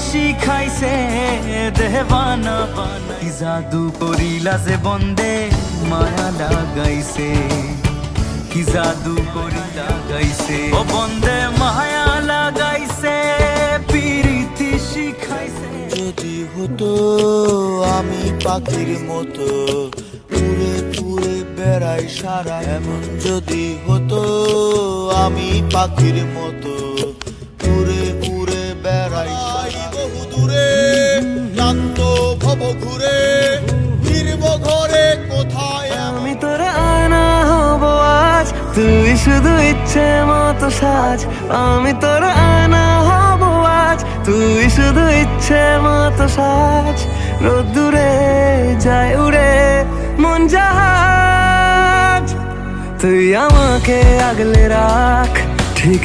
শিখাইছে দেবানা বানা কি জাদু করিলা যে বন্দে মায়া লাগাইছে কি জাদু করিলা গাইছে ও বন্দে মায়া লাগাইছে প্রীতি শিখাইছে যদি হতো আমি পাখির মতো উড়ে উড়ে বেড়াই সারা এমন যদি হতো আমি পাখির মতো উড়ে উড়ে বেড়াই বহু দূরে ক্লান্ত ভব ঘুরে ফিরব ঘরে কোথায় আমি তোর আয়না হব আজ তুই শুধু ইচ্ছে মতো সাজ আমি তোর আয়না হব আজ তুই শুধু ইচ্ছে মতো সাজ রোদ্দুরে যায় উড়ে মন জাহাজ তুই আমাকে আগলে রাখ ঠিক